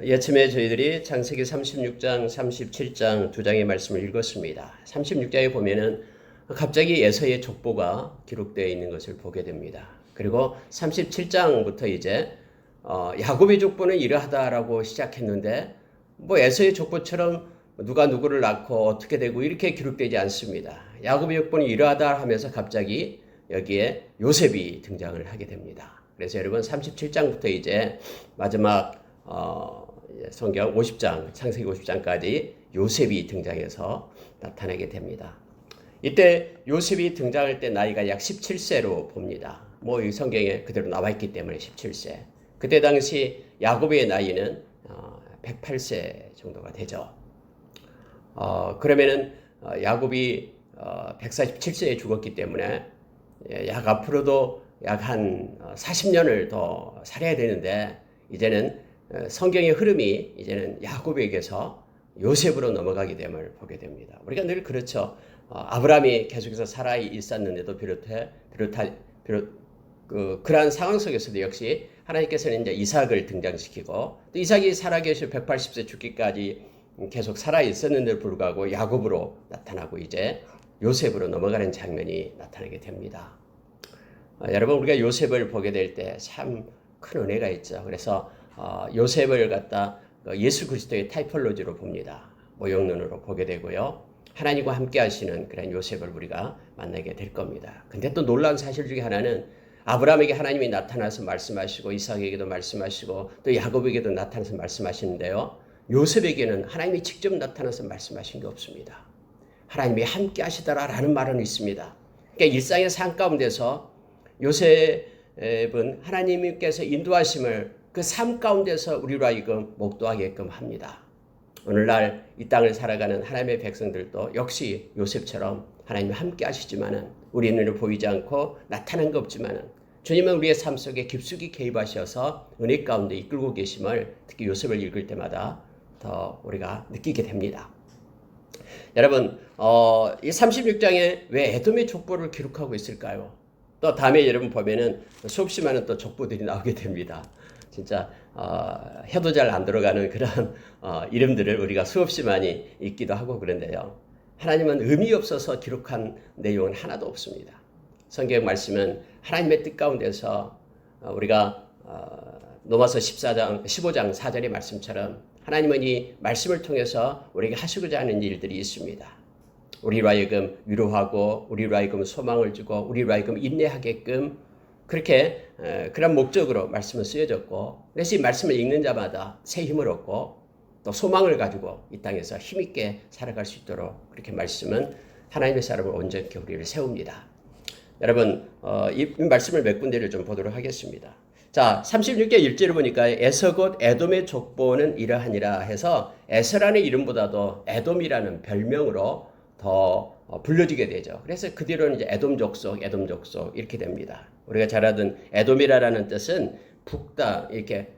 예침에 저희들이 창세기 36장, 37장 두 장의 말씀을 읽었습니다. 36장에 보면은 갑자기 에서의 족보가 기록되어 있는 것을 보게 됩니다. 그리고 37장부터 이제 야곱의 족보는 이러하다라고 시작했는데 에서의 족보처럼 누가 누구를 낳고 어떻게 되고 이렇게 기록되지 않습니다. 야곱의 족보는 이러하다 하면서 갑자기 여기에 요셉이 등장을 하게 됩니다. 그래서 여러분 37장부터 이제 마지막 성경 50장, 창세기 50장까지 요셉이 등장해서 나타나게 됩니다. 이때 요셉이 등장할 때 나이가 약 17세로 봅니다. 이 성경에 그대로 나와 있기 때문에 17세. 그때 당시 야곱의 나이는 108세 정도가 되죠. 그러면은 야곱이 147세에 죽었기 때문에 약 앞으로도 약 한 40년을 더 살아야 되는데 이제는 성경의 흐름이 이제는 야곱에게서 요셉으로 넘어가게 됨을 보게 됩니다. 우리가 늘 그렇죠. 아브라함이 계속해서 살아 있었는데도 그러한 상황 속에서도 역시 하나님께서는 이제 이삭을 등장시키고 또 이삭이 살아계시고 180세 죽기까지 계속 살아 있었는데도 불구하고 야곱으로 나타나고 이제 요셉으로 넘어가는 장면이 나타나게 됩니다. 여러분 우리가 요셉을 보게 될 때 참 큰 은혜가 있죠. 그래서 요셉을 갖다 예수 그리스도의 타이폴로지로 봅니다. 모형론으로 보게 되고요. 하나님과 함께 하시는 그런 요셉을 우리가 만나게 될 겁니다. 근데 또 놀라운 사실 중에 하나는 아브라함에게 하나님이 나타나서 말씀하시고 이삭에게도 말씀하시고 또 야곱에게도 나타나서 말씀하시는데요. 요셉에게는 하나님이 직접 나타나서 말씀하신 게 없습니다. 하나님이 함께 하시더라라는 말은 있습니다. 그러니까 일상의 삶 가운데서 요셉은 하나님께서 인도하심을 그 삶 가운데서 우리로 하여금 목도하게끔 합니다. 오늘날 이 땅을 살아가는 하나님의 백성들도 역시 요셉처럼 하나님이 함께 하시지만은 우리 눈에 보이지 않고 나타난 거 없지만은 주님은 우리의 삶 속에 깊숙이 개입하셔서 은혜 가운데 이끌고 계심을 특히 요셉을 읽을 때마다 더 우리가 느끼게 됩니다. 여러분, 이 36장에 왜 에돔의 족보를 기록하고 있을까요? 또 다음에 여러분 보면은 수없이 많은 또 족보들이 나오게 됩니다. 진짜 해도 잘 안 들어가는 그런 이름들을 우리가 수없이 많이 읽기도 하고 그런데요. 하나님은 의미 없어서 기록한 내용은 하나도 없습니다. 성경 말씀은 하나님의 뜻 가운데서 우리가 로마서 15장 4절의 말씀처럼 하나님은 이 말씀을 통해서 우리에게 하시고자 하는 일들이 있습니다. 우리로 하여금 위로하고 우리로 하여금 소망을 주고 우리로 하여금 인내하게끔 그렇게 그런 목적으로 말씀은 쓰여졌고 그래서 이 말씀을 읽는 자마다 새 힘을 얻고 또 소망을 가지고 이 땅에서 힘있게 살아갈 수 있도록 그렇게 말씀은 하나님의 사람을 온전히 우리를 세웁니다. 여러분 이 말씀을 몇 군데를 좀 보도록 하겠습니다. 자 36절 1절을 보니까 에서 곧 에돔의 족보는 이러하니라 해서 에서라는 이름보다도 에돔이라는 별명으로 더 불려지게 되죠. 그래서 그 뒤로는 이제 에돔 족속 이렇게 됩니다. 우리가 잘 알던 에돔이라는 뜻은 붉다 이렇게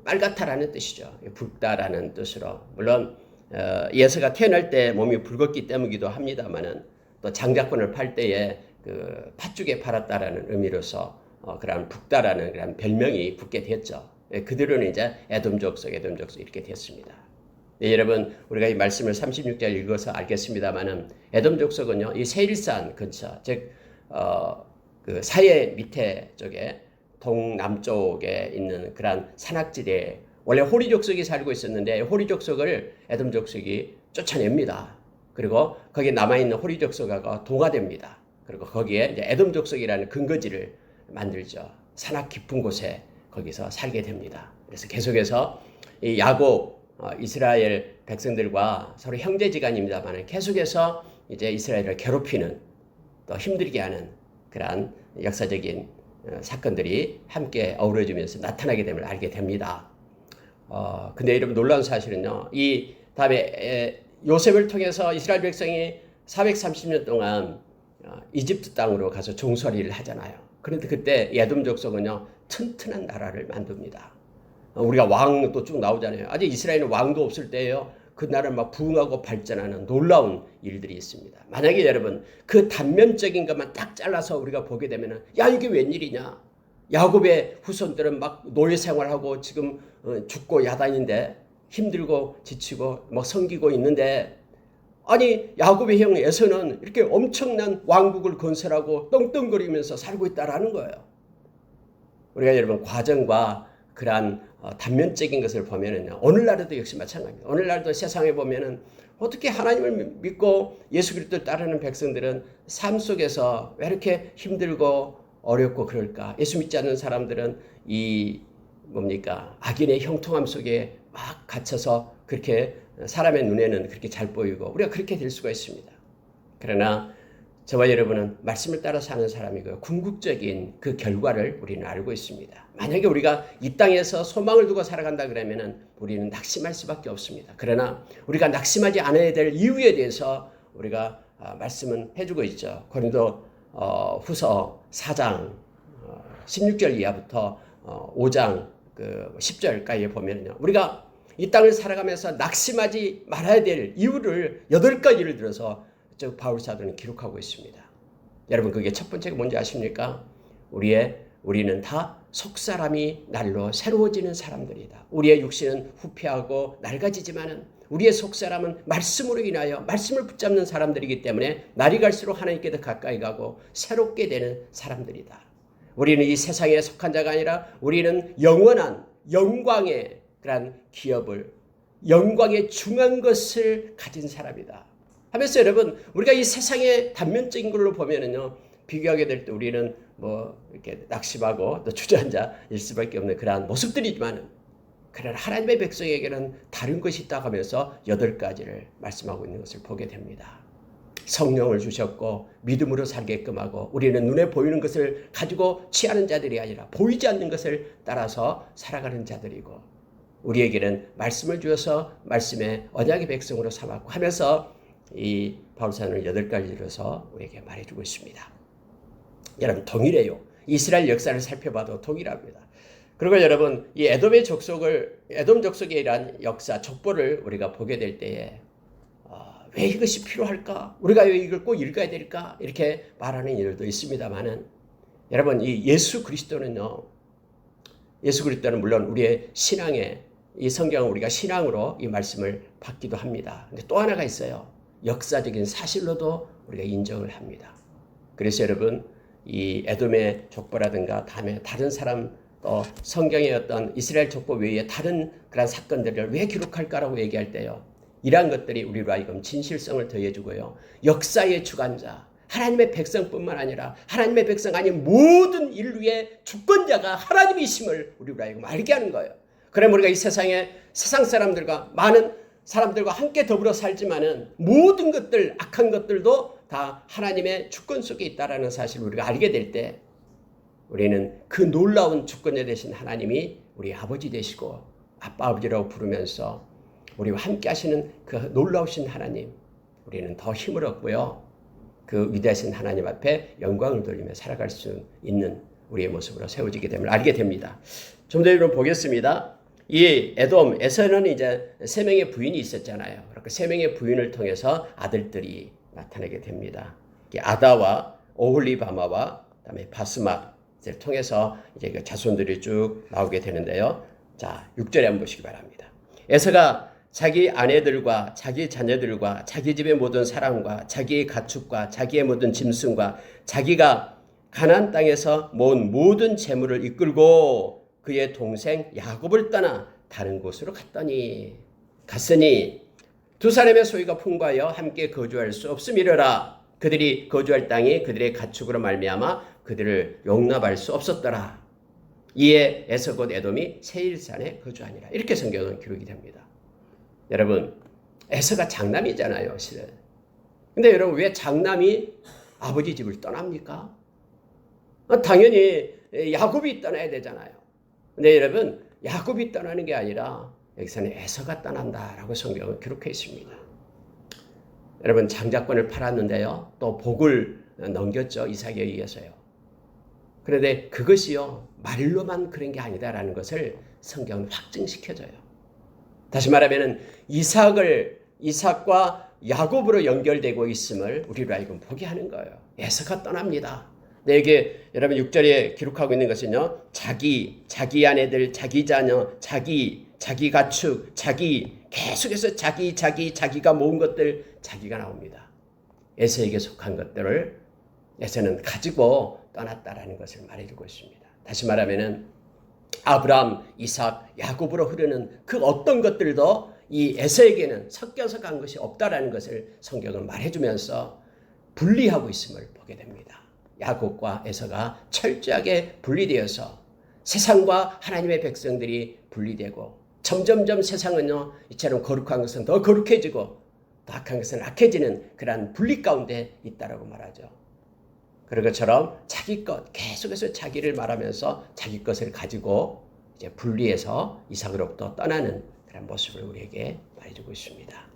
빨갛다라는 뜻이죠. 붉다라는 뜻으로 물론 예서가 태어날 때 몸이 붉었기 때문이기도 합니다만은 또 장자권을 팔 때에 그 팥죽에 팔았다라는 의미로서 그런 붉다라는 그런 별명이 붙게 됐죠. 그 뒤로는 이제 에돔 족속 이렇게 됐습니다. 네, 여러분 우리가 이 말씀을 36절 읽어서 알겠습니다만은 에돔 족속은요 이 세일산 근처 즉 그 사해 밑에 쪽에 동남쪽에 있는 그러한 산악지대에 원래 호리 족속이 살고 있었는데 호리 족속을 에돔 족속이 쫓아냅니다. 그리고 거기에 남아 있는 호리 족속하고 동화됩니다. 그리고 거기에 이제 에돔 족속이라는 근거지를 만들죠. 산악 깊은 곳에 거기서 살게 됩니다. 그래서 계속해서 이 야곱 이스라엘 백성들과 서로 형제지간입니다만 계속해서 이제 이스라엘을 괴롭히는 또 힘들게 하는 그러한 역사적인 사건들이 함께 어우러지면서 나타나게 됨을 알게 됩니다. 근데 여러분 놀라운 사실은요. 이 다음에 요셉을 통해서 이스라엘 백성이 430년 동안 이집트 땅으로 가서 종살이를 하잖아요. 그런데 그때 에돔 족속은요. 튼튼한 나라를 만듭니다. 우리가 왕도 쭉 나오잖아요. 아직 이스라엘은 왕도 없을 때예요. 그 나라를 막 부흥하고 발전하는 놀라운 일들이 있습니다. 만약에 여러분 그 단면적인 것만 딱 잘라서 우리가 보게 되면은 야 이게 웬일이냐? 야곱의 후손들은 막 노예 생활하고 지금 죽고 야단인데 힘들고 지치고 뭐 섬기고 있는데 아니 야곱의 형 에서는 이렇게 엄청난 왕국을 건설하고 떵떵거리면서 살고 있다라는 거예요. 우리가 여러분 과정과 그러한 단면적인 것을 보면은요, 오늘날에도 역시 마찬가지입니다. 오늘날도 세상에 보면은 어떻게 하나님을 믿고 예수 그리스도를 따르는 백성들은 삶 속에서 왜 이렇게 힘들고 어렵고 그럴까? 예수 믿지 않는 사람들은 이 뭡니까? 악인의 형통함 속에 막 갇혀서 그렇게 사람의 눈에는 그렇게 잘 보이고 우리가 그렇게 될 수가 있습니다. 그러나 저와 여러분은 말씀을 따라 사는 사람이고요. 궁극적인 그 결과를 우리는 알고 있습니다. 만약에 우리가 이 땅에서 소망을 두고 살아간다 그러면은 우리는 낙심할 수밖에 없습니다. 그러나 우리가 낙심하지 않아야 될 이유에 대해서 우리가 말씀은 해주고 있죠. 고린도 후서 4장 16절 이하부터 5장 10절까지 보면요. 우리가 이 땅을 살아가면서 낙심하지 말아야 될 이유를 8가지를 들어서 바울 사도는 기록하고 있습니다. 여러분 그게 첫 번째가 뭔지 아십니까? 우리는 다 속사람이 날로 새로워지는 사람들이다. 우리의 육신은 후패하고 낡아지지만은 우리의 속사람은 말씀으로 인하여 말씀을 붙잡는 사람들이기 때문에 날이 갈수록 하나님께 더 가까이 가고 새롭게 되는 사람들이다. 우리는 이 세상에 속한 자가 아니라 우리는 영원한 영광의 그런 기업을 영광의 중한 것을 가진 사람이다. 하면서 여러분 우리가 이 세상의 단면적인 걸로 보면은요 비교하게 될 때 우리는 뭐 이렇게 낙심하고 또 주저앉아일 수밖에 없는 그러한 모습들이지만 그러나 하나님의 백성에게는 다른 것이 있다고 하면서 8가지를 말씀하고 있는 것을 보게 됩니다. 성령을 주셨고 믿음으로 살게끔 하고 우리는 눈에 보이는 것을 가지고 취하는 자들이 아니라 보이지 않는 것을 따라서 살아가는 자들이고 우리에게는 말씀을 주어서 말씀의 언약의 백성으로 삼았고 하면서 이 바울사는 8가지로서 우리에게 말해주고 있습니다. 여러분 동일해요. 이스라엘 역사를 살펴봐도 동일합니다. 그리고 여러분 이 에돔 족속의 이러한 역사 족보를 우리가 보게 될 때에 왜 이것이 필요할까? 우리가 왜 이걸 꼭 읽어야 될까? 이렇게 말하는 일도 있습니다만은 여러분 이 예수 그리스도는 물론 우리의 신앙에 이 성경은 우리가 신앙으로 이 말씀을 받기도 합니다. 근데 또 하나가 있어요. 역사적인 사실로도 우리가 인정을 합니다. 그래서 여러분 이 에돔의 족보라든가 다른 사람 또 성경의 어떤 이스라엘 족보 외에 다른 그런 사건들을 왜 기록할까라고 얘기할 때요. 이러한 것들이 우리로 하여금 진실성을 더해주고요. 역사의 주관자 하나님의 백성뿐만 아니라 하나님의 백성 아닌 모든 인류의 주권자가 하나님이심을 우리로 하여금 알게 하는 거예요. 그럼 우리가 이 세상에 세상 사람들과 많은 사람들과 함께 더불어 살지만은 모든 것들 악한 것들도 다 하나님의 주권 속에 있다라는 사실을 우리가 알게 될 때 우리는 그 놀라운 주권자 되신 하나님이 우리 아버지 되시고 아빠 아버지라고 부르면서 우리와 함께 하시는 그 놀라우신 하나님 우리는 더 힘을 얻고요. 그 위대하신 하나님 앞에 영광을 돌리며 살아갈 수 있는 우리의 모습으로 세워지게 됨을 알게 됩니다. 좀 더 여러분 보겠습니다. 이 에돔에서는 이제 3명의 부인이 있었잖아요. 그러니까 3명의 부인을 통해서 아들들이 나타나게 됩니다. 아다와 오홀리바마와 그다음에 바스맛을 통해서 이제 그 자손들이 쭉 나오게 되는데요. 자, 6절에 한번 보시기 바랍니다. 에서가 자기 아내들과 자기 자녀들과 자기 집의 모든 사람과 자기의 가축과 자기의 모든 짐승과 자기가 가나안 땅에서 모은 모든 재물을 이끌고 그의 동생 야곱을 떠나 다른 곳으로 갔으니 두 사람의 소유가 풍부하여 함께 거주할 수 없음이러라. 그들이 거주할 땅이 그들의 가축으로 말미암아 그들을 용납할 수 없었더라. 이에 에서 곧 에돔이 세일산에 거주하니라. 이렇게 성경은 기록이 됩니다. 여러분 에서가 장남이잖아요. 실은. 근데 여러분 왜 장남이 아버지 집을 떠납니까? 당연히 야곱이 떠나야 되잖아요. 근데 여러분 야곱이 떠나는 게 아니라 여기서는 에서가 떠난다라고 성경은 기록해 있습니다. 여러분 장자권을 팔았는데요. 또 복을 넘겼죠. 이삭에 의해서요. 그런데 그것이요. 말로만 그런 게 아니다라는 것을 성경은 확증시켜줘요. 다시 말하면 이삭과 야곱으로 연결되고 있음을 우리로 하여금 보게 하는 거예요. 에서가 떠납니다. 내게 여러분 6절에 기록하고 있는 것은요. 자기 아내들, 자기 자녀, 자기 가축, 계속해서 자기가 모은 것들, 자기가 나옵니다. 에서에게 속한 것들을 에서는 가지고 떠났다라는 것을 말해주고 있습니다. 다시 말하면은 아브라함, 이삭, 야곱으로 흐르는 그 어떤 것들도 이 에서에게는 섞여서 간 것이 없다라는 것을 성경은 말해주면서 분리하고 있음을 보게 됩니다. 야곱과 에서가 철저하게 분리되어서 세상과 하나님의 백성들이 분리되고 점점점 세상은요 이처럼 거룩한 것은 더 거룩해지고 더 악한 것은 악해지는 그러한 분리 가운데 있다라고 말하죠. 그런 것처럼 자기 것 계속해서 자기를 말하면서 자기 것을 가지고 이제 분리해서 이삭으로부터 떠나는 그런 모습을 우리에게 말해주고 있습니다.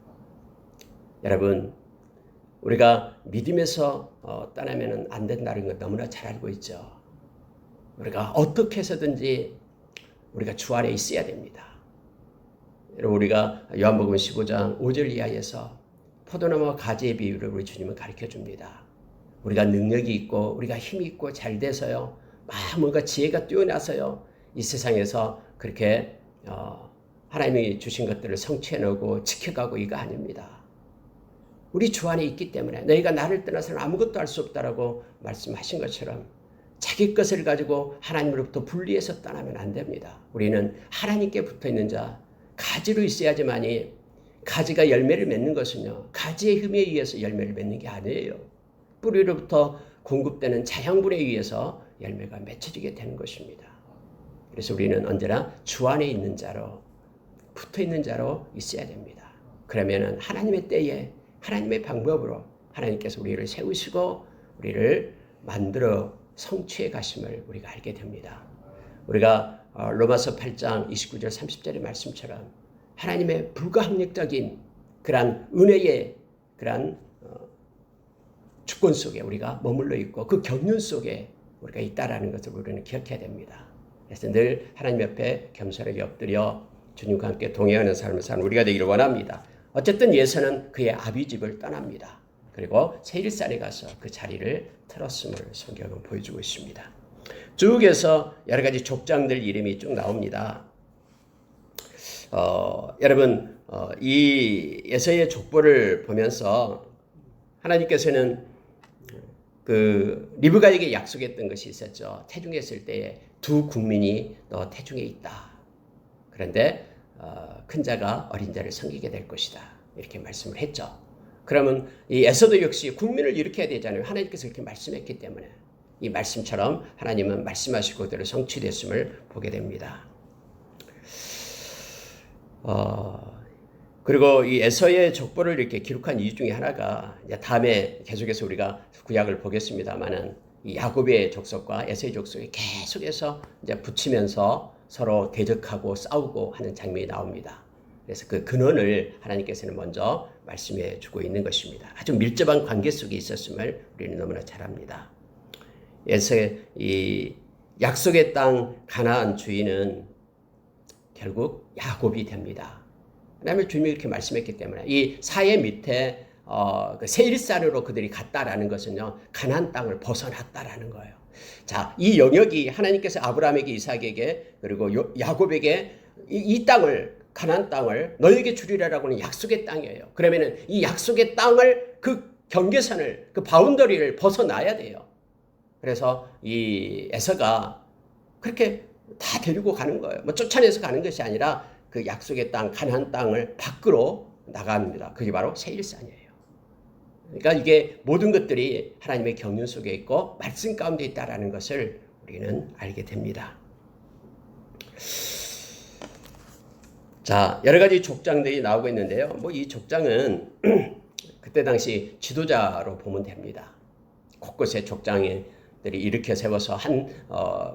여러분, 우리가 믿음에서 떠나면 안 된다는 걸 너무나 잘 알고 있죠. 우리가 어떻게 해서든지 우리가 주 안에 있어야 됩니다. 여러분, 우리가 요한복음 15장 5절 이하에서 포도나무와 가지의 비유를 우리 주님은 가르쳐 줍니다. 우리가 능력이 있고 우리가 힘이 있고 잘 돼서요. 뭔가 지혜가 뛰어나서요. 이 세상에서 그렇게 하나님이 주신 것들을 성취해내고 지켜가고 이거 아닙니다. 우리 주 안에 있기 때문에 너희가 나를 떠나서는 아무것도 할 수 없다라고 말씀하신 것처럼 자기 것을 가지고 하나님으로부터 분리해서 떠나면 안 됩니다. 우리는 하나님께 붙어있는 자, 가지로 있어야지만이 가지가 열매를 맺는 것은요. 가지의 힘에 의해서 열매를 맺는 게 아니에요. 뿌리로부터 공급되는 자양분에 의해서 열매가 맺혀지게 되는 것입니다. 그래서 우리는 언제나 주 안에 있는 자로 붙어있는 자로 있어야 됩니다. 그러면 하나님의 때에 하나님의 방법으로 하나님께서 우리를 세우시고 우리를 만들어 성취해 가심을 우리가 알게 됩니다. 우리가 로마서 8장 29절 30절의 말씀처럼 하나님의 불가항력적인 그러한 은혜의 그러한 주권 속에 우리가 머물러 있고 그 경륜 속에 우리가 있다라는 것을 우리는 기억해야 됩니다. 그래서 늘 하나님 옆에 겸손하게 엎드려 주님과 함께 동행하는 삶을 사는 우리가 되기를 원합니다. 어쨌든 예서는 그의 아비 집을 떠납니다. 그리고 세일산에 가서 그 자리를 틀었음을 성경은 보여주고 있습니다. 쭉에서 여러 가지 족장들 이름이 쭉 나옵니다. 여러분 이 에서의 족보를 보면서 하나님께서는 그 리브가에게 약속했던 것이 있었죠. 태중했을 때에 두 국민이 너 태중에 있다. 그런데 큰 자가 어린 자를 섬기게 될 것이다. 이렇게 말씀을 했죠. 그러면 이 에서도 역시 국민을 일으켜야 되잖아요. 하나님께서 이렇게 말씀했기 때문에 이 말씀처럼 하나님은 말씀하시고 그대로 성취됐음을 보게 됩니다. 그리고 이 에서의 족보를 이렇게 기록한 이유 중에 하나가 이제 다음에 계속해서 우리가 구약을 보겠습니다만은 이 야곱의 족속과 에서의 족속이 계속해서 이제 붙이면서 서로 대적하고 싸우고 하는 장면이 나옵니다. 그래서 그 근원을 하나님께서는 먼저 말씀해 주고 있는 것입니다. 아주 밀접한 관계 속에 있었음을 우리는 너무나 잘 압니다. 에서의 이 약속의 땅 가나안 주인은 결국 야곱이 됩니다. 하나님의 주님이 이렇게 말씀했기 때문에 이 사해 밑에 그 세일산으로 그들이 갔다라는 것은요 가나안 땅을 벗어났다라는 거예요. 자, 이 영역이 하나님께서 아브라함에게 이삭에게 그리고 야곱에게 이 땅을 가나안 땅을 너에게 주리라라고 하는 약속의 땅이에요. 그러면은 이 약속의 땅을 그 경계선을 그 바운더리를 벗어나야 돼요. 그래서 이 에서가 그렇게 다 데리고 가는 거예요. 뭐 쫓아내서 가는 것이 아니라 그 약속의 땅 가나안 땅을 밖으로 나갑니다. 그게 바로 세일산이에요. 그러니까 이게 모든 것들이 하나님의 경륜 속에 있고 말씀 가운데 있다라는 것을 우리는 알게 됩니다. 자, 여러 가지 족장들이 나오고 있는데요. 뭐 이 족장은 그때 당시 지도자로 보면 됩니다. 곳곳에 족장들이 일으켜 세워서 한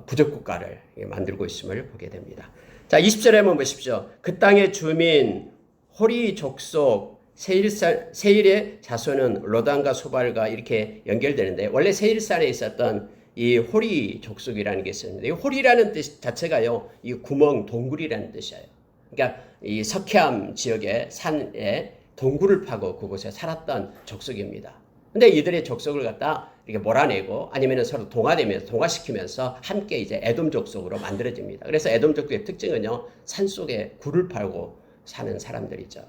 부족 국가를 만들고 있음을 보게 됩니다. 자, 20절에 한번 보십시오. 그 땅의 주민 호리 족속 세일의 자손은 로단과 소발과 이렇게 연결되는데 원래 세일산에 있었던 이 호리 족속이라는 게 있었는데 이 호리라는 뜻 자체가요 이 구멍 동굴이라는 뜻이에요. 그러니까 이 석회암 지역의 산에 동굴을 파고 그곳에 살았던 족속입니다. 근데 이들의 족속을 갖다 이렇게 몰아내고 아니면 서로 동화시키면서 함께 이제 에돔 족속으로 만들어집니다. 그래서 에돔 족속의 특징은요, 산 속에 굴을 팔고 사는 사람들이죠.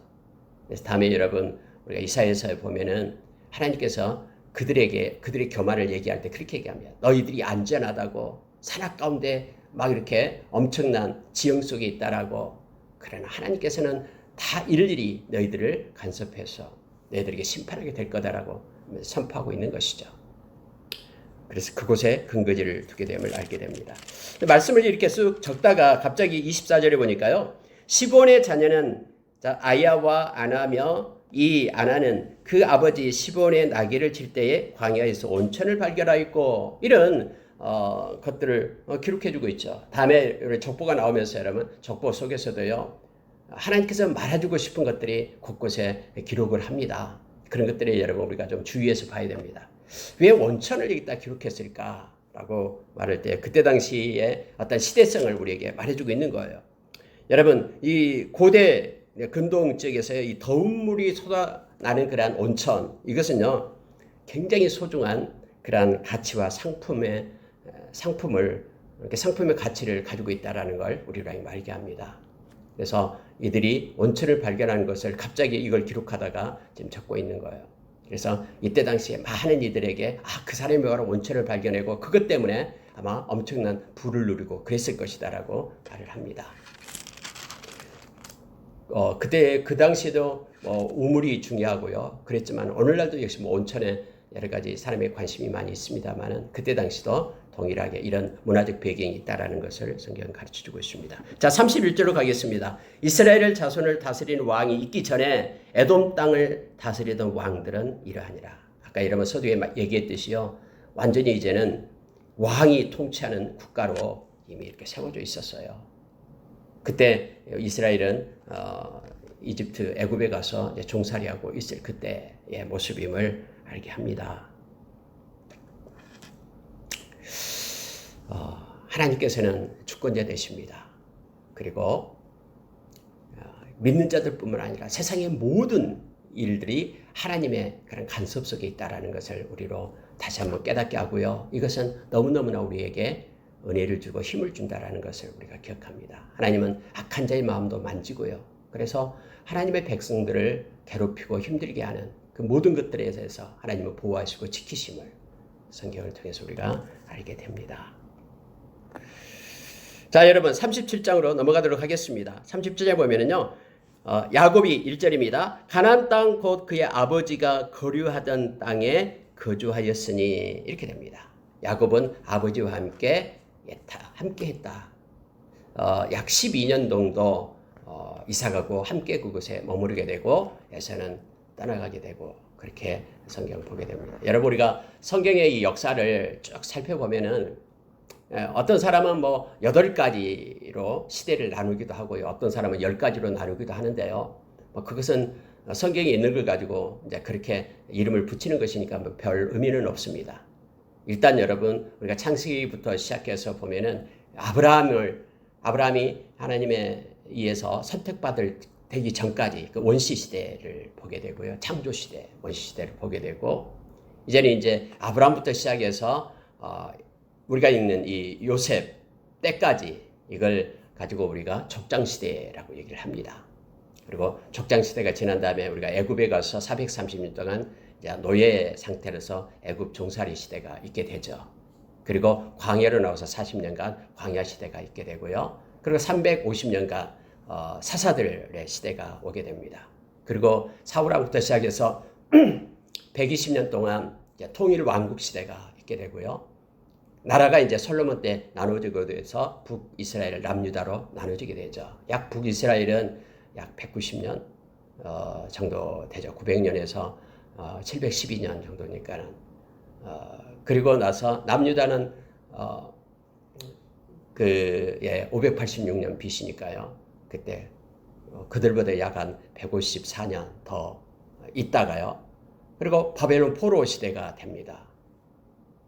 그래서 다음에 여러분 우리가 이사야서에 보면은 하나님께서 그들의 교만을 얘기할 때 그렇게 얘기합니다. 너희들이 안전하다고 산악 가운데 막 이렇게 엄청난 지형 속에 있다라고. 그러나 하나님께서는 다 일일이 너희들을 간섭해서 너희들에게 심판하게 될 거다라고 선포하고 있는 것이죠. 그래서 그곳에 근거지를 두게 됨을 알게 됩니다. 말씀을 이렇게 쑥 적다가 갑자기 24절에 보니까요. 시본의 자녀는 아야와 아나며 이 아나는 그 아버지 시본의 나귀를 칠 때에 광야에서 온천을 발견하였고 이런 것들을 기록해주고 있죠. 다음에 족보가 나오면서 여러분 족보 속에서도요. 하나님께서 말해주고 싶은 것들이 곳곳에 기록을 합니다. 그런 것들에 여러분 우리가 좀 주의해서 봐야 됩니다. 왜 온천을 여기다 기록했을까라고 말할 때 그때 당시에 어떤 시대성을 우리에게 말해주고 있는 거예요. 여러분 이 고대 근동 지역에서의 이 더운 물이 쏟아나는 그러한 온천 이것은요 굉장히 소중한 그러한 가치와 상품의 가치를 가지고 있다라는 걸 우리로 알게 합니다. 그래서 이들이 온천을 발견하는 것을 갑자기 이걸 기록하다가 지금 적고 있는 거예요. 그래서 이때 당시에 많은 이들에게 그 사람이 바로 온천을 발견하고 그것 때문에 아마 엄청난 부를 누리고 그랬을 것이다라고 말을 합니다. 그때 그 당시에도 우물이 중요하고요. 그랬지만 오늘날도 역시 온천에 여러 가지 사람의 관심이 많이 있습니다만은 그때 당시도 동일하게 이런 문화적 배경이 있다라는 것을 성경은 가르쳐주고 있습니다. 자, 31절로 가겠습니다. 이스라엘 자손을 다스리는 왕이 있기 전에 에돔 땅을 다스리던 왕들은 이러하니라. 아까 여러분 서두에 얘기했듯이요. 완전히 이제는 왕이 통치하는 국가로 이미 이렇게 세워져 있었어요. 그때 이스라엘은 이집트 애굽에 가서 종살이하고 있을 그때의 모습임을 알게 합니다. 하나님께서는 주권자 되십니다. 그리고 믿는 자들뿐만 아니라 세상의 모든 일들이 하나님의 그런 간섭 속에 있다라는 것을 우리로 다시 한번 깨닫게 하고요. 이것은 너무너무나 우리에게 은혜를 주고 힘을 준다라는 것을 우리가 기억합니다. 하나님은 악한 자의 마음도 만지고요. 그래서 하나님의 백성들을 괴롭히고 힘들게 하는 그 모든 것들에 대해서 하나님은 보호하시고 지키심을 성경을 통해서 우리가 알게 됩니다. 자, 여러분 37장으로 넘어가도록 하겠습니다. 37장에 보면은요. 야곱이 1절입니다. 가나안 땅 곧 그의 아버지가 거류하던 땅에 거주하였으니 이렇게 됩니다. 야곱은 아버지와 함께 했다. 약 12년 정도 이사가고 함께 그곳에 머무르게 되고 에서는 떠나가게 되고 그렇게 성경을 보게 됩니다. 여러분 우리가 성경의 이 역사를 쭉 살펴보면은 어떤 사람은 8가지로 시대를 나누기도 하고요. 어떤 사람은 10가지로 나누기도 하는데요. 그것은 성경에 있는 걸 가지고 이제 그렇게 이름을 붙이는 것이니까 별 의미는 없습니다. 일단 여러분 우리가 창세기부터 시작해서 보면은 아브라함이 하나님에 의해서 되기 전까지 그 원시 시대를 보게 되고요. 창조 시대, 원시 시대를 보게 되고 이제는 이제 아브라함부터 시작해서 우리가 읽는 이 요셉 때까지 이걸 가지고 우리가 족장시대라고 얘기를 합니다. 그리고 족장시대가 지난 다음에 우리가 애굽에 가서 430년 동안 이제 노예 상태로서 애굽 종살이 시대가 있게 되죠. 그리고 광야로 나와서 40년간 광야 시대가 있게 되고요. 그리고 350년간 사사들의 시대가 오게 됩니다. 그리고 사울왕부터 시작해서 120년 동안 이제 통일 왕국 시대가 있게 되고요. 나라가 이제 솔로몬 때 나눠지게 돼서 북이스라엘 남유다로 나눠지게 되죠. 약 북이스라엘은 약 190년 정도 되죠. 900년에서 712년 정도니까는. 그리고 나서 남유다는 586년 BC니까요. 그때 그들보다 약 한 154년 더 있다가요. 그리고 바벨론 포로 시대가 됩니다.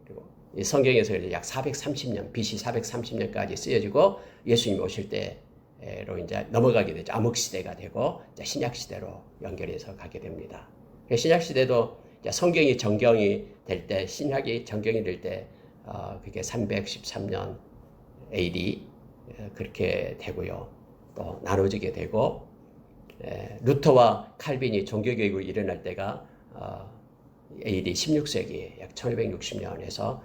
그리고 이 성경에서 약 430년, BC 430년까지 쓰여지고 예수님 오실 때로 이제 넘어가게 되죠. 암흑 시대가 되고 이제 신약 시대로 연결해서 가게 됩니다. 신약 시대도 성경이 정경이 될 때, 신약이 정경이 될 때 그게 313년 AD 그렇게 되고요. 또 나눠지게 되고 루터와 칼빈이 종교개혁이 일어날 때가 AD 16세기 약 1560년에서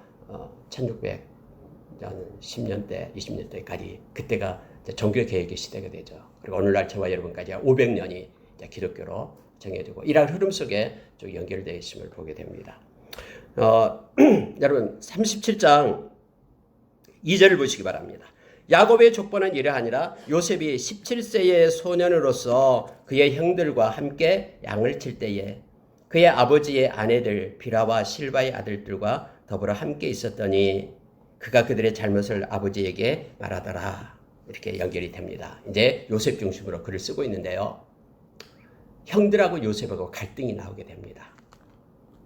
1600년 10년대 20년대까지 그때가 종교개혁의 시대가 되죠. 그리고 오늘날 저와 여러분까지 500년이 기독교로 정해지고 이러한 흐름 속에 좀 연결되어 있음을 보게 됩니다. 여러분 37장 2절을 보시기 바랍니다. 야곱의 족보는 이러하니라. 요셉이 17세의 소년으로서 그의 형들과 함께 양을 칠 때에 그의 아버지의 아내들 비라와 실바의 아들들과 더불어 함께 있었더니 그가 그들의 잘못을 아버지에게 말하더라. 이렇게 연결이 됩니다. 이제 요셉 중심으로 글을 쓰고 있는데요. 형들하고 요셉하고 갈등이 나오게 됩니다.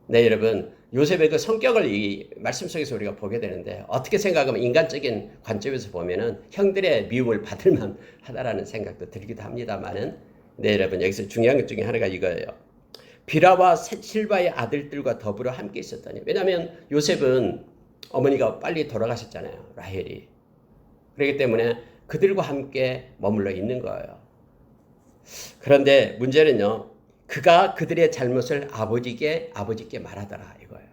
네, 여러분, 요셉의 그 성격을 이 말씀 속에서 우리가 보게 되는데 어떻게 생각하면 인간적인 관점에서 보면은 형들의 미움을 받을 만하다라는 생각도 들기도 합니다만은, 네, 여러분, 여기서 중요한 것 중에 하나가 이거예요. 비라와 실바의 아들들과 더불어 함께 있었다니. 왜냐하면 요셉은 어머니가 빨리 돌아가셨잖아요, 라헬이. 그렇기 때문에 그들과 함께 머물러 있는 거예요. 그런데 문제는요, 그가 그들의 잘못을 아버지께 말하더라 이거예요.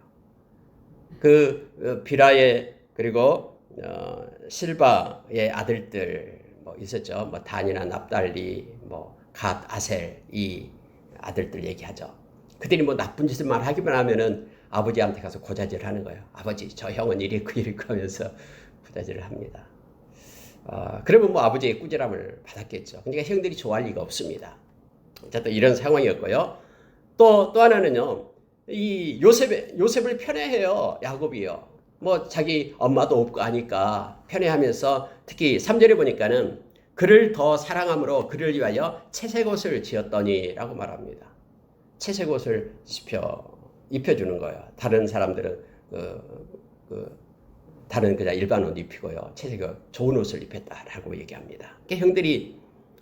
그 비라의 그리고 실바의 아들들 뭐 있었죠. 뭐 단이나 납달리, 뭐 갓, 아셀 이 아들들 얘기하죠. 그들이 뭐 나쁜 짓을 말하기만 하면은 아버지한테 가서 고자질을 하는 거예요. 아버지, 저 형은 이랬고 하면서 고자질을 합니다. 그러면 뭐 아버지의 꾸지람을 받았겠죠. 그러니까 형들이 좋아할 리가 없습니다. 어쨌든 이런 상황이었고요. 또 하나는요, 이 요셉을 편애해요, 야곱이요. 뭐 자기 엄마도 없고 하니까 편애하면서 특히 3절에 보니까는 그를 더 사랑함으로 그를 위하여 채색옷을 지었더니라고 말합니다. 채색옷을 입혀주는 거예요. 다른 사람들은 다른 그냥 일반 옷 입히고요. 채색옷 좋은 옷을 입혔다라고 얘기합니다. 그러니까 형들이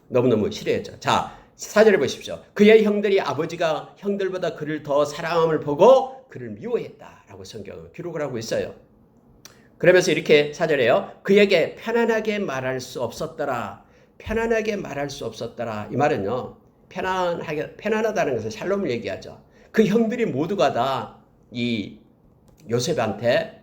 너무너무 싫어했죠. 자, 4절에 보십시오. 그의 형들이 아버지가 형들보다 그를 더 사랑함을 보고 그를 미워했다라고 성경은 기록을 하고 있어요. 그러면서 이렇게 4절에요. 그에게 편안하게 말할 수 없었더라. 편안하게 말할 수 없었더라. 이 말은요, 편안하다는 것은 샬롬을 얘기하죠. 그 형들이 모두가 다 이 요셉한테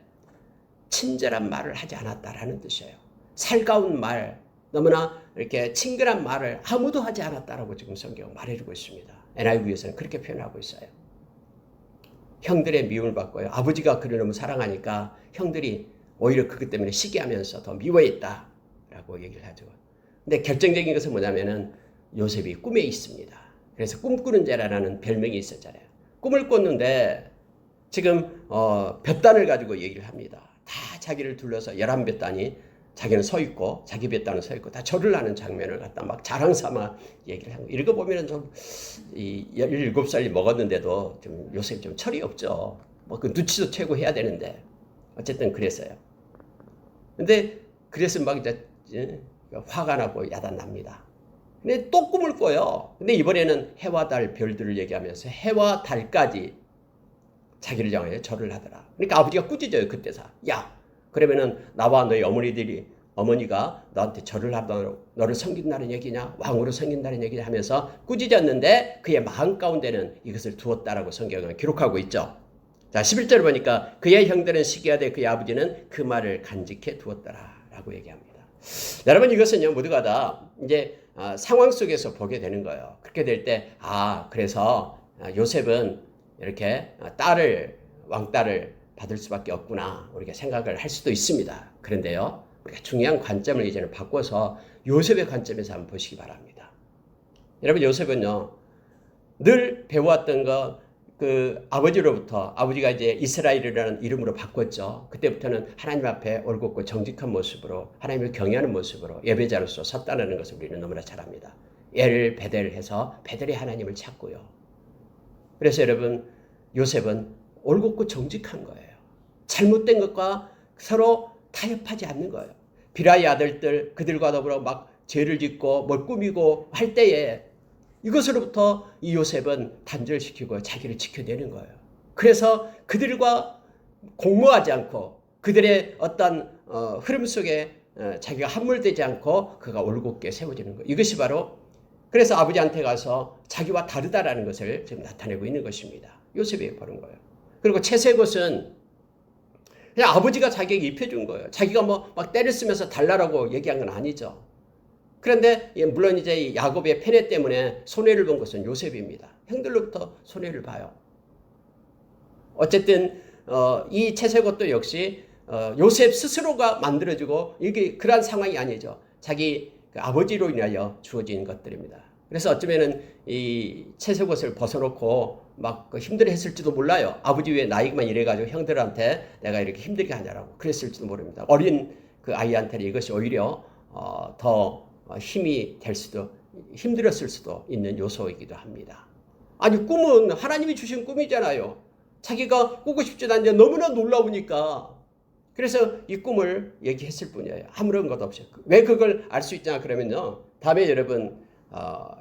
친절한 말을 하지 않았다라는 뜻이에요. 살가운 말, 너무나 이렇게 친근한 말을 아무도 하지 않았다라고 지금 성경은 말해주고 있습니다. NIV에서는 그렇게 표현하고 있어요. 형들의 미움을 받고요. 아버지가 그를 너무 사랑하니까 형들이 오히려 그것 때문에 시기하면서 더 미워했다라고 얘기를 하죠. 근데 결정적인 것은 뭐냐면은 요셉이 꿈에 있습니다. 그래서 꿈꾸는 자라는 별명이 있었잖아요. 꿈을 꿨는데 지금 볕단을 가지고 얘기를 합니다. 다 자기를 둘러서 11볕단이 자기는 서 있고 자기 볕단은 서 있고 다 절을 하는 장면을 갖다 막 자랑 삼아 얘기를 하고 이런 거 보면은 좀 17살이 먹었는데도 좀 요셉이 좀 철이 없죠. 뭐 그 눈치도 채고 해야 되는데 어쨌든 그랬어요. 근데 그래서 막 이제 화가 나고 야단 납니다. 근데 또 꿈을 꿔요. 근데 이번에는 해와 달 별들을 얘기하면서 해와 달까지 자기를 향해 절을 하더라. 그러니까 아버지가 꾸짖어요. 그때서. 야, 그러면은 나와 너희 어머니가 너한테 절을 하다 너를 섬긴다는 얘기냐? 왕으로 섬긴다는 얘기냐? 하면서 꾸짖었는데 그의 마음 가운데는 이것을 두었다라고 성경은 기록하고 있죠. 자, 11절 보니까 그의 형들은 시기하되 그의 아버지는 그 말을 간직해 두었더라라고 얘기합니다. 여러분, 이것은요, 모두가 다 이제 상황 속에서 보게 되는 거예요. 그렇게 될 때, 그래서 요셉은 이렇게 왕딸을 받을 수밖에 없구나, 우리가 생각을 할 수도 있습니다. 그런데요, 우리가 중요한 관점을 이제는 바꿔서 요셉의 관점에서 한번 보시기 바랍니다. 여러분, 요셉은요, 늘 배워왔던 그 아버지로부터, 아버지가 이제 이스라엘이라는 이름으로 바꿨죠. 그때부터는 하나님 앞에 올곧고 정직한 모습으로, 하나님을 경외하는 모습으로 예배자로서 섰다는 것을 우리는 너무나 잘 압니다. 엘 베델 해서 베델의 하나님을 찾고요. 그래서 여러분, 요셉은 올곧고 정직한 거예요. 잘못된 것과 서로 타협하지 않는 거예요. 비라의 아들들, 그들과 더불어 막 죄를 짓고 뭘 꾸미고 할 때에 이것으로부터 이 요셉은 단절시키고 자기를 지켜내는 거예요. 그래서 그들과 공모하지 않고 그들의 어떤 흐름 속에 자기가 함몰되지 않고 그가 올곧게 세워지는 것. 이것이 바로 그래서 아버지한테 가서 자기와 다르다라는 것을 지금 나타내고 있는 것입니다. 요셉이 보는 거예요. 그리고 채색옷은 그냥 아버지가 자기에게 입혀준 거예요. 자기가 뭐 막 때를 쓰면서 달라라고 얘기한 건 아니죠. 그런데 물론 이제 야곱의 패배 때문에 손해를 본 것은 요셉입니다. 형들로부터 손해를 봐요. 어쨌든 이 채색옷도 역시 요셉 스스로가 만들어주고 이게 그러한 상황이 아니죠. 자기 그 아버지로 인하여 주어진 것들입니다. 그래서 어쩌면은 이 채색옷을 벗어놓고 막 힘들어했을지도 몰라요. 아버지 왜 나이만 이래가지고 형들한테 내가 이렇게 힘들게 하냐라고 그랬을지도 모릅니다. 어린 그 아이한테는 이것이 오히려 더 힘이 될 수도 힘들었을 수도 있는 요소이기도 합니다. 아니 꿈은 하나님이 주신 꿈이잖아요. 자기가 꾸고 싶지도 않는데 너무나 놀라우니까 그래서 이 꿈을 얘기했을 뿐이에요. 아무런 것 없이. 왜 그걸 알 수 있냐 그러면요. 다음에 여러분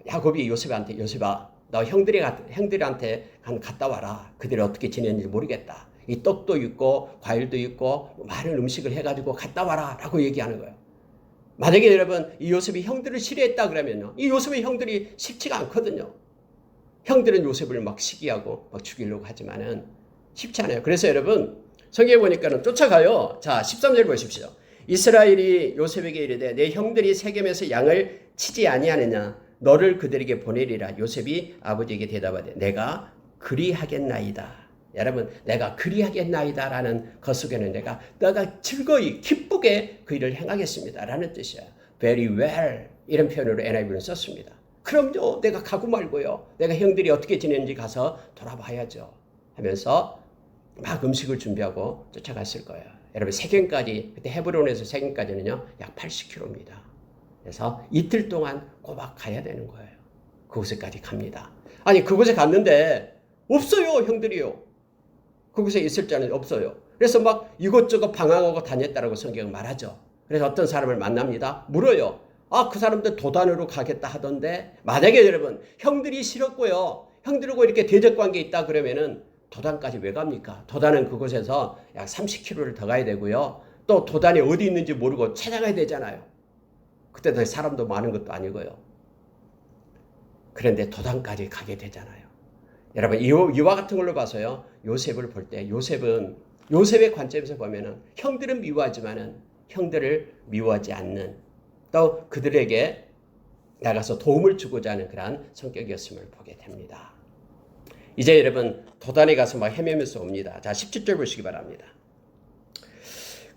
야곱이 요셉한테 요셉아 너 형들한테 갔다 와라. 그들이 어떻게 지내는지 모르겠다. 이 떡도 있고 과일도 있고 많은 음식을 해가지고 갔다 와라 라고 얘기하는 거예요. 만약에 여러분 이 요셉이 형들을 싫어했다 그러면요. 이 요셉의 형들이 쉽지가 않거든요. 형들은 요셉을 막 시기하고 막 죽이려고 하지만은 쉽지 않아요. 그래서 여러분 성경에 보니까는 쫓아가요. 자, 13절 보십시오. 이스라엘이 요셉에게 이르되 내 형들이 세겜에서 양을 치지 아니하느냐 너를 그들에게 보내리라. 요셉이 아버지에게 대답하되 내가 그리하겠나이다. 여러분 내가 그리하겠나이다 라는 것 속에는 내가 즐거이 기쁘게 그 일을 행하겠습니다 라는 뜻이야. Very well 이런 표현으로 NIV는 썼습니다. 그럼요 내가 가고 말고요. 내가 형들이 어떻게 지내는지 가서 돌아봐야죠 하면서 막 음식을 준비하고 쫓아갔을 거예요. 여러분 세겜까지 그때 헤브론에서 세겜까지는요 약 80km입니다. 그래서 이틀 동안 꼬박 가야 되는 거예요. 그곳에까지 갑니다. 아니 그곳에 갔는데 없어요 형들이요. 그곳에 있을 자는 없어요. 그래서 막 이것저것 방황하고 다녔다라고 성경은 말하죠. 그래서 어떤 사람을 만납니다. 물어요. 아, 그 사람들 도단으로 가겠다 하던데 만약에 여러분 형들이 싫었고요. 형들하고 이렇게 대적 관계 있다 그러면은 도단까지 왜 갑니까? 도단은 그곳에서 약 30km를 더 가야 되고요. 또 도단이 어디 있는지 모르고 찾아가야 되잖아요. 그때도 사람도 많은 것도 아니고요. 그런데 도단까지 가게 되잖아요. 여러분 이와 같은 걸로 봐서요. 요셉을 볼 때 요셉의 관점에서 보면은 형들은 미워하지만은 형들을 미워하지 않는 또 그들에게 나가서 도움을 주고자 하는 그러한 성격이었음을 보게 됩니다. 이제 여러분 도단에 가서 막 헤매면서 옵니다. 자 17절 보시기 바랍니다.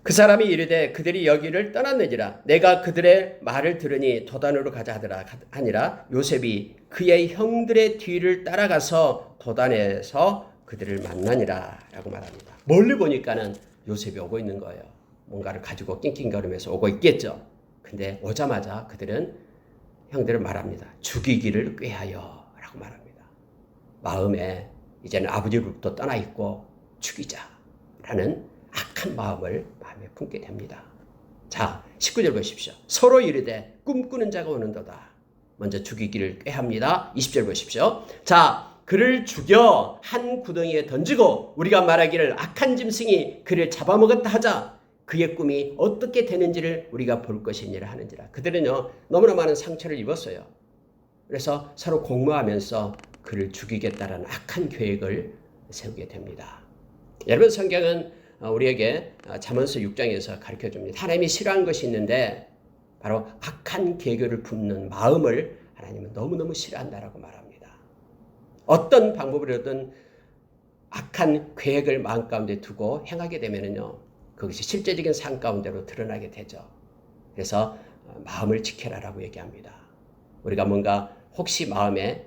그 사람이 이르되 그들이 여기를 떠났느니라. 내가 그들의 말을 들으니 도단으로 가자 하니라. 요셉이 그의 형들의 뒤를 따라가서 도단에서 그들을 만나니라 라고 말합니다. 멀리 보니까는 요셉이 오고 있는 거예요. 뭔가를 가지고 낑낑거리면서 오고 있겠죠. 근데 오자마자 그들은 형들을 말합니다. 죽이기를 꾀하여 라고 말합니다. 마음에 이제는 아버지로부터 떠나 있고 죽이자라는 악한 마음에 품게 됩니다. 자 19절 보십시오. 서로 이르되 꿈꾸는 자가 오는도다. 먼저 죽이기를 꾀합니다. 20절 보십시오. 자 그를 죽여 한 구덩이에 던지고 우리가 말하기를 악한 짐승이 그를 잡아먹었다 하자. 그의 꿈이 어떻게 되는지를 우리가 볼 것이니라 하는지라. 그들은요 너무나 많은 상처를 입었어요. 그래서 서로 공모하면서 그를 죽이겠다라는 악한 계획을 세우게 됩니다. 여러분 성경은 우리에게 잠언서 6장에서 가르쳐줍니다. 하나님이 싫어하는 것이 있는데 바로 악한 계획을 품는 마음을 하나님은 너무너무 싫어한다라고 말합니다. 어떤 방법으로든 악한 계획을 마음 가운데 두고 행하게 되면은요 그것이 실제적인 삶 가운데로 드러나게 되죠. 그래서 마음을 지켜라라고 얘기합니다. 우리가 뭔가 혹시 마음에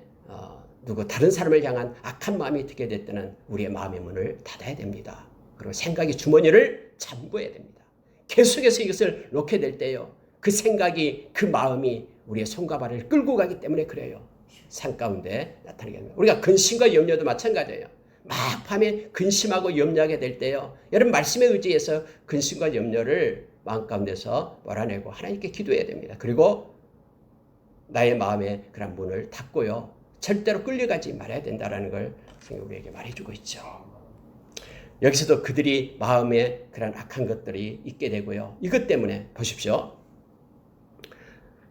누구 다른 사람을 향한 악한 마음이 들게 됐다는 우리의 마음의 문을 닫아야 됩니다. 그리고 생각의 주머니를 잠궈야 됩니다. 계속해서 이것을 놓게 될 때요. 그 생각이 그 마음이 우리의 손과 발을 끌고 가기 때문에 그래요. 산 가운데 나타나게 됩니다. 우리가 근심과 염려도 마찬가지예요. 막 밤에 근심하고 염려하게 될 때요. 여러분 말씀에 의지해서 근심과 염려를 마음 가운데서 몰아내고 하나님께 기도해야 됩니다. 그리고 나의 마음에 그런 문을 닫고요. 절대로 끌려가지 말아야 된다는 걸 우리에게 말해주고 있죠. 여기서도 그들이 마음에 그런 악한 것들이 있게 되고요. 이것 때문에 보십시오.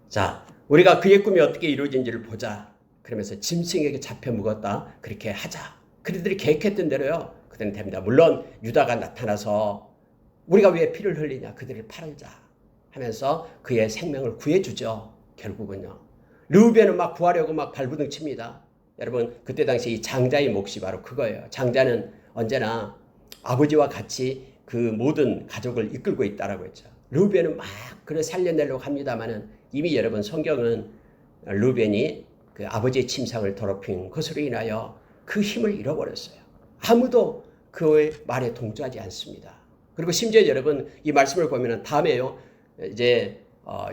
자, 우리가 그의 꿈이 어떻게 이루어진지를 보자. 그러면서 짐승에게 잡혀 묵었다. 그렇게 하자. 그들이 계획했던 대로요. 그들은 됩니다. 물론 유다가 나타나서 우리가 왜 피를 흘리냐. 그들을 팔자 하면서 그의 생명을 구해주죠. 결국은요. 르우벤은 막 구하려고 막 발부둥 칩니다. 여러분 그때 당시 이 장자의 몫이 바로 그거예요. 장자는 언제나 아버지와 같이 그 모든 가족을 이끌고 있다라고 했죠. 르우벤은 막 그를 살려내려고 합니다만은 이미 여러분 성경은 르우벤이 그 아버지의 침상을 더럽힌 것으로 인하여 그 힘을 잃어버렸어요. 아무도 그의 말에 동조하지 않습니다. 그리고 심지어 여러분 이 말씀을 보면은 다음에요. 이제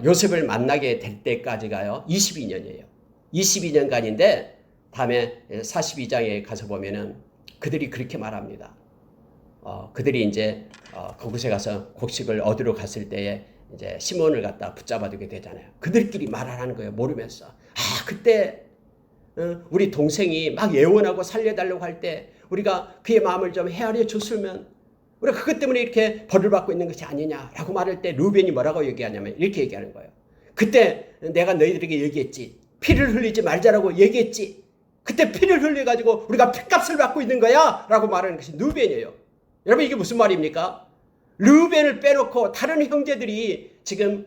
요셉을 만나게 될 때까지가요. 22년이에요. 22년간인데 다음에 42장에 가서 보면은 그들이 그렇게 말합니다. 그들이 이제 그곳에 가서 곡식을 얻으러 갔을 때에 이제 시몬을 갖다 붙잡아두게 되잖아요. 그들끼리 말하라는 거예요. 모르면서. 그때 우리 동생이 막 예원하고 살려달라고 할 때 우리가 그의 마음을 좀 헤아려 줬으면 우리가 그것 때문에 이렇게 벌을 받고 있는 것이 아니냐라고 말할 때 르우벤이 뭐라고 얘기하냐면 이렇게 얘기하는 거예요. 그때 내가 너희들에게 얘기했지. 피를 흘리지 말자라고 얘기했지. 그때 피를 흘려가지고 우리가 핏값을 받고 있는 거야 라고 말하는 것이 르우벤이에요. 여러분 이게 무슨 말입니까? 르우벤을 빼놓고 다른 형제들이 지금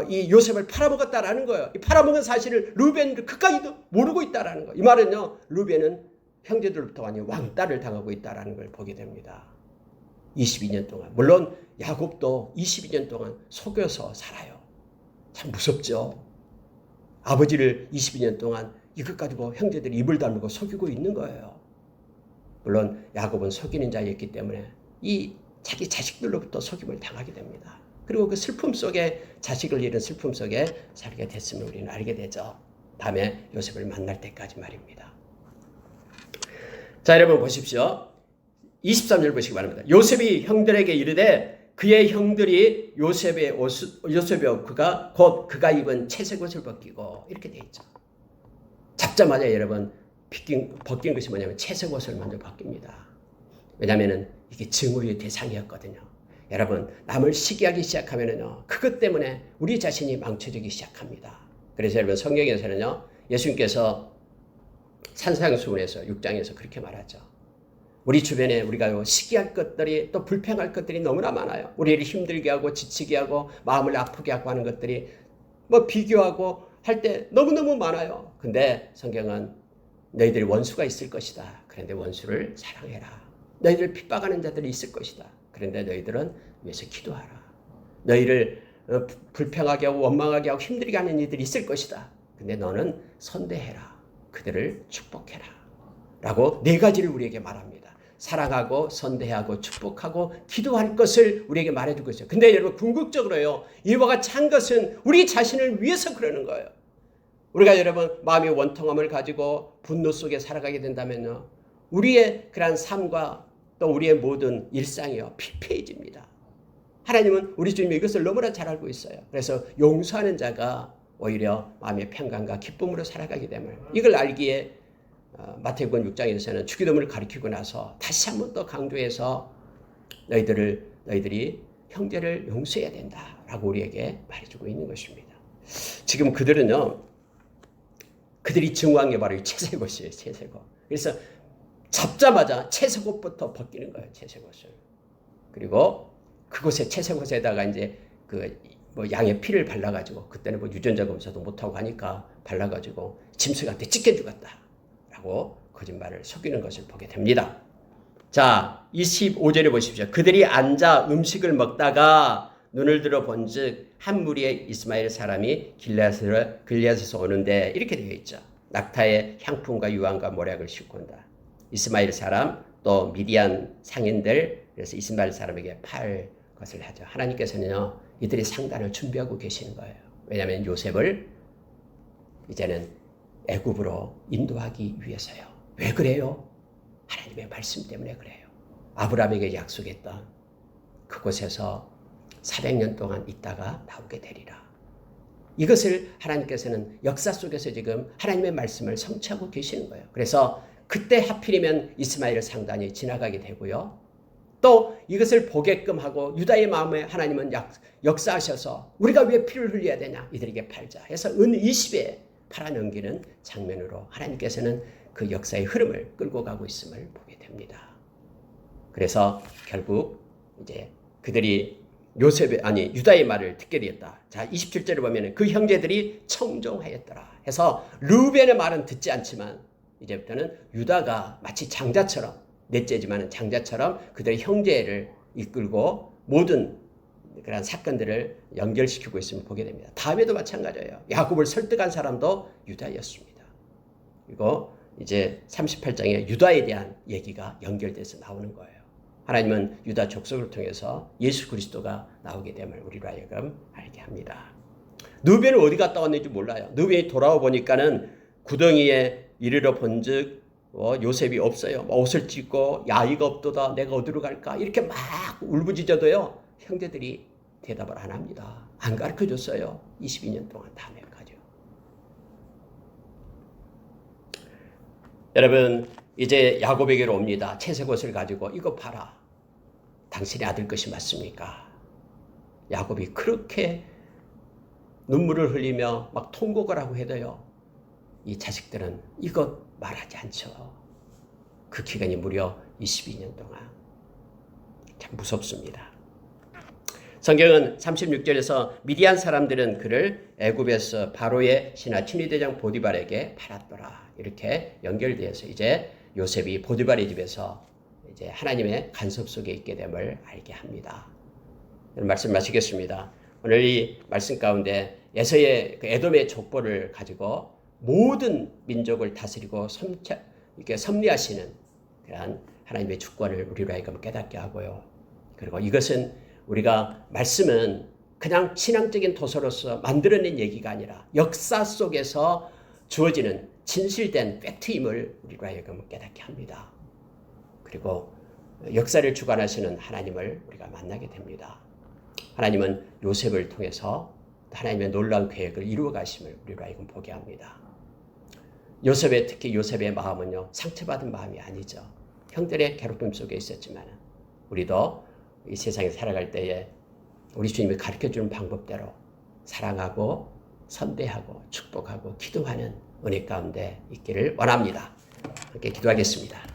이 요셉을 팔아먹었다라는 거예요. 이 팔아먹은 사실을 르우벤은 그까지도 모르고 있다라는 거예요. 이 말은요. 르우벤은 형제들부터 완전히 왕따를 당하고 있다라는 걸 보게 됩니다. 22년 동안. 물론 야곱도 22년 동안 속여서 살아요. 참 무섭죠. 아버지를 22년 동안 이것 가지고 형제들이 입을 다물고 속이고 있는 거예요. 물론 야곱은 속이는 자였기 때문에 이 자기 자식들로부터 속임을 당하게 됩니다. 그리고 그 슬픔 속에 자식을 잃은 슬픔 속에 살게 됐음을 우리는 알게 되죠. 다음에 요셉을 만날 때까지 말입니다. 자, 여러분 보십시오. 23절 보시기 바랍니다. 요셉이 형들에게 이르되 그의 형들이 요셉의 그가 곧 그가 입은 채색 옷을 벗기고 이렇게 돼 있죠. 잡자마자 여러분 벗긴 것이 뭐냐면 채색 옷을 먼저 벗깁니다. 왜냐하면 이게 증오의 대상이었거든요. 여러분 남을 시기하기 시작하면은요 그것 때문에 우리 자신이 망쳐지기 시작합니다. 그래서 여러분 성경에서는요 예수님께서 산상수훈에서 6장에서 그렇게 말하죠. 우리 주변에 우리가 시기할 것들이 또 불평할 것들이 너무나 많아요. 우리를 힘들게 하고 지치게 하고 마음을 아프게 하고 하는 것들이 뭐 비교하고 할 때 너무너무 많아요. 근데 성경은 너희들이 원수가 있을 것이다. 그런데 원수를 사랑해라. 너희들 핍박하는 자들이 있을 것이다. 그런데 너희들은 위해서 기도하라. 너희를 불평하게 하고 원망하게 하고 힘들게 하는 이들이 있을 것이다. 근데 너는 선대해라. 그들을 축복해라. 라고 네 가지를 우리에게 말합니다. 사랑하고 선대하고 축복하고 기도할 것을 우리에게 말해주고 있어요. 근데 여러분 궁극적으로요. 이와 같이 한 것은 우리 자신을 위해서 그러는 거예요. 우리가 여러분 마음의 원통함을 가지고 분노 속에 살아가게 된다면요. 우리의 그러한 삶과 또 우리의 모든 일상이요. 피폐해집니다. 하나님은 우리 주님이 이것을 너무나 잘 알고 있어요. 그래서 용서하는 자가 오히려 마음의 평강과 기쁨으로 살아가기 때문에 이걸 알기에 마태복음 6장에서는 주기도문을 가르치고 나서 다시 한번 또 강조해서 너희들이 형제를 용서해야 된다라고 우리에게 말해주고 있는 것입니다. 지금 그들은요. 그들이 증오한 게 바로 이 채색옷이에요. 채색옷. 그래서 잡자마자 채색옷부터 벗기는 거예요. 채색옷을. 그리고 그곳에 채색옷에다가 이제 뭐 양의 피를 발라가지고 그때는 뭐 유전자 검사도 못하고 하니까 발라가지고 짐승한테 찢겨 죽었다. 라고 거짓말을 속이는 것을 보게 됩니다. 자, 25절에 보십시오. 그들이 앉아 음식을 먹다가 눈을 들어 본즉 한 무리의 이스마엘 사람이 길앗에서 오는데 이렇게 되어 있죠. 낙타의 향품과 유황과 모략을 싣고 온다. 이스마엘 사람 또 미디안 상인들 그래서 이스마엘 사람에게 팔 것을 하죠. 하나님께서는요 이들이 상단을 준비하고 계시는 거예요. 왜냐하면 요셉을 이제는 애굽으로 인도하기 위해서요. 왜 그래요? 하나님의 말씀 때문에 그래요. 아브라함에게 약속했던 그곳에서 400년 동안 있다가 나오게 되리라. 이것을 하나님께서는 역사 속에서 지금 하나님의 말씀을 성취하고 계시는 거예요. 그래서 그때 하필이면 이스마엘 상단이 지나가게 되고요. 또 이것을 보게끔 하고 유다의 마음에 하나님은 역사하셔서 우리가 왜 피를 흘려야 되냐 이들에게 팔자 해서 은 20에 팔아넘기는 장면으로 하나님께서는 그 역사의 흐름을 끌고 가고 있음을 보게 됩니다. 그래서 결국 이제 그들이 유다의 말을 듣게 되었다. 자, 27절을 보면 그 형제들이 청종하였더라 해서 르우벤의 말은 듣지 않지만 이제부터는 유다가 마치 장자처럼 넷째지만 장자처럼 그들의 형제를 이끌고 모든 그런 사건들을 연결시키고 있음을 보게 됩니다. 다윗도 마찬가지예요. 야곱을 설득한 사람도 유다였습니다. 그리고 이제 38장에 유다에 대한 얘기가 연결돼서 나오는 거예요. 하나님은 유다 족속을 통해서 예수 그리스도가 나오게 됨을 우리로 하여금 알게 합니다. 르우벤은 어디 갔다 왔는지 몰라요. 르우벤이 돌아와 보니까는 구덩이에 이르러 본즉 요셉이 없어요. 옷을 찢고 야이가 없도다. 내가 어디로 갈까? 이렇게 막 울부짖어도요. 형제들이 대답을 안 합니다. 안 가르쳐줬어요. 22년 동안 다 맥하죠. 여러분 이제 야곱에게로 옵니다. 채색 옷을 가지고 이거 봐라. 당신의 아들 것이 맞습니까? 야곱이 그렇게 눈물을 흘리며 막 통곡을 하고 해도요. 이 자식들은 이것 말하지 않죠. 그 기간이 무려 22년 동안. 참 무섭습니다. 성경은 36절에서 미디안 사람들은 그를 애굽에서 바로의 신하 친위대장 보디발에게 팔았더라. 이렇게 연결되어서 이제 요셉이 보디발의 집에서 이제 하나님의 간섭 속에 있게 됨을 알게 합니다. 말씀 마치겠습니다. 오늘 이 말씀 가운데 에서의 그 에돔의 족보를 가지고 모든 민족을 다스리고 이렇게 섭리하시는 그런 하나님의 주권을 우리로 하여금 깨닫게 하고요. 그리고 이것은 우리가 말씀은 그냥 신앙적인 도서로서 만들어낸 얘기가 아니라 역사 속에서 주어지는 진실된 팩트임을 우리로 하여금 깨닫게 합니다. 그리고 역사를 주관하시는 하나님을 우리가 만나게 됩니다. 하나님은 요셉을 통해서 하나님의 놀라운 계획을 이루어 가심을 우리로 하여금 보게 합니다. 특히 요셉의 마음은요, 상처받은 마음이 아니죠. 형들의 괴롭힘 속에 있었지만 우리도 이 세상에 살아갈 때에 우리 주님이 가르쳐주는 방법대로 사랑하고 선대하고 축복하고 기도하는 은혜 가운데 있기를 원합니다. 함께 기도하겠습니다.